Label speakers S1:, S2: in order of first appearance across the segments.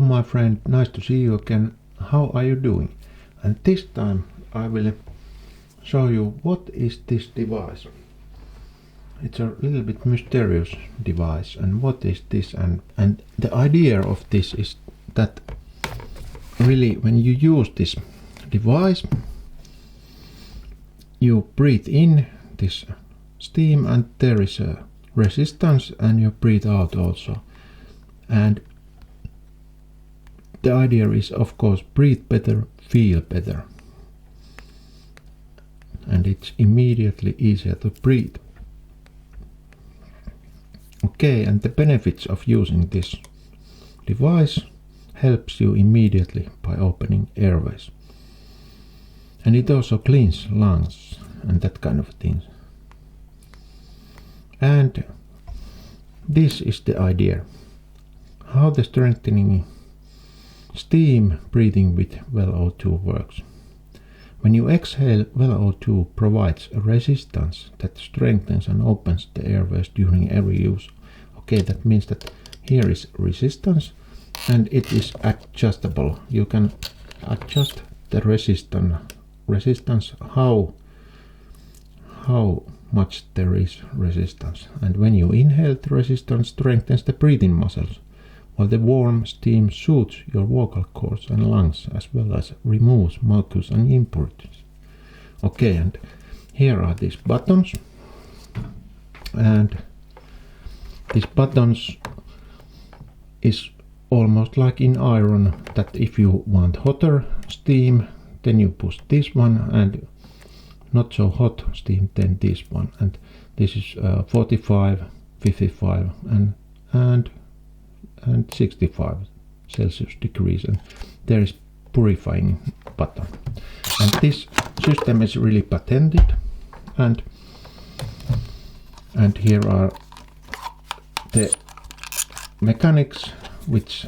S1: my friend, nice to see you again. How are you doing? And this time I will show you what is this device. It's a little bit mysterious device, and what is this, and the idea of this is that really when you use this device you breathe in this steam and there is a resistance, and you breathe out also. And the idea is, of course, breathe better, feel better, and it's immediately easier to breathe. Okay, and the benefits of using this device helps you immediately by opening airways, and it also cleans lungs and that kind of things. And this is the idea how the strengthening steam breathing with WellO2 works. When you exhale, WellO2 provides a resistance that strengthens and opens the airways during every use. Okay, that means that here is resistance and it is adjustable. You can adjust the resistance how much there is resistance. And when you inhale, the resistance strengthens the breathing muscles, while the warm steam soothes your vocal cords and lungs, as well as removes mucus and impurities. Okay, and here are these buttons, and these buttons is almost like in iron, that if you want hotter steam, then you push this one, and not so hot steam, then this one. And this is 45, 55 and 65 Celsius degrees, and there is purifying button. And this system is really patented, and here are the mechanics which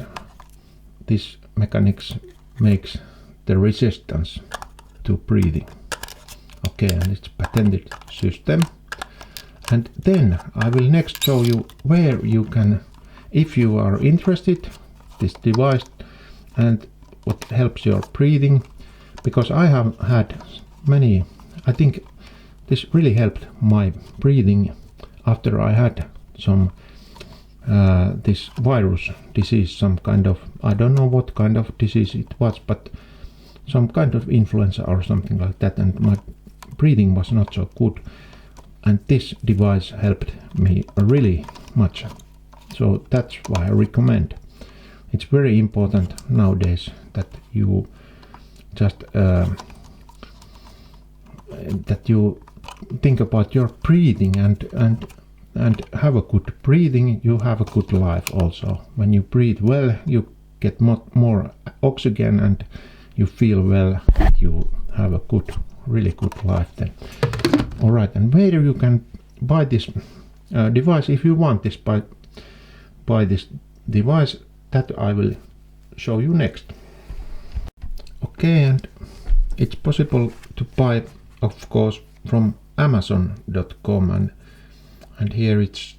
S1: this mechanics makes the resistance to breathing. Okay, and it's patented system. And then I will next show you where you can, if you are interested, this device and what helps your breathing, because I have had many, I think this really helped my breathing after I had some this virus disease, some kind of, I don't know what kind of disease it was, but some kind of influenza or something like that, and my breathing was not so good, and this device helped me really much. So that's why I recommend. It's very important nowadays that you just that you think about your breathing and have a good breathing. You have a good life also. When you breathe well, you get more oxygen and you feel well. You have a good, really good life then. All right, and where you can buy this device, if you want this, buy this device, that I will show you next. Okay, and it's possible to buy, of course, from Amazon.com, and here it's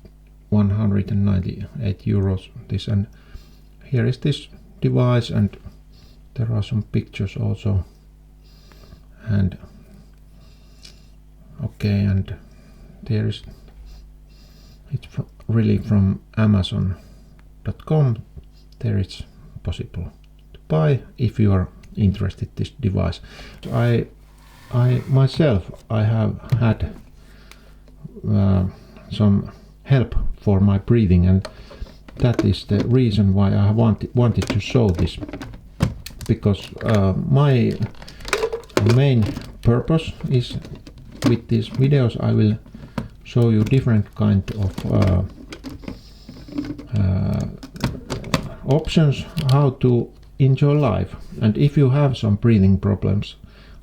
S1: 198 euros. This, and here is this device, and there are some pictures also. And okay, and there is, it's really from Amazon.com. There it's possible to buy if you are interested in this device. I myself, I have had some help for my breathing, and that is the reason why I wanted to show this, because my main purpose is, with these videos I will show you different kind of options how to enjoy life. And if you have some breathing problems,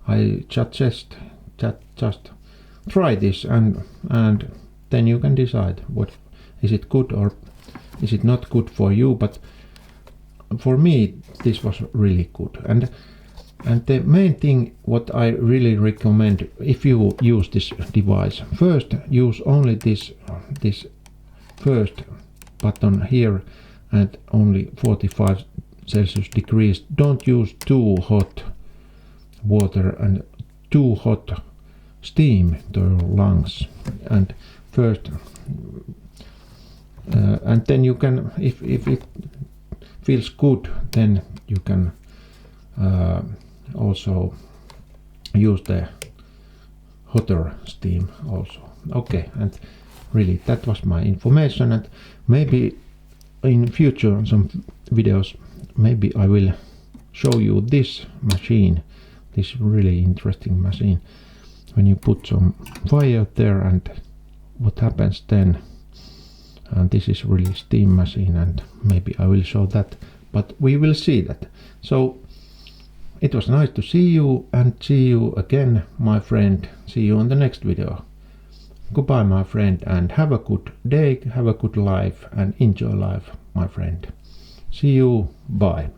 S1: I suggest that just try this, and then you can decide what is it good or is it not good for you. But for me this was really good, and the main thing what I really recommend, if you use this device, first use only this first button here, and only 45 Celsius degrees. Don't use too hot water and too hot steam to your lungs. And first, and then you can, if it feels good, then you can also use the hotter steam also. Okay, and really that was my information, and maybe in future some videos maybe I will show you this machine, this really interesting machine, when you put some fire there and what happens then. And this is really steam machine, and maybe I will show that, but we will see that. So it was nice to see you, and see you again, my friend. See you on the next video. Goodbye, my friend, and have a good day, have a good life, and enjoy life, my friend. See you, bye.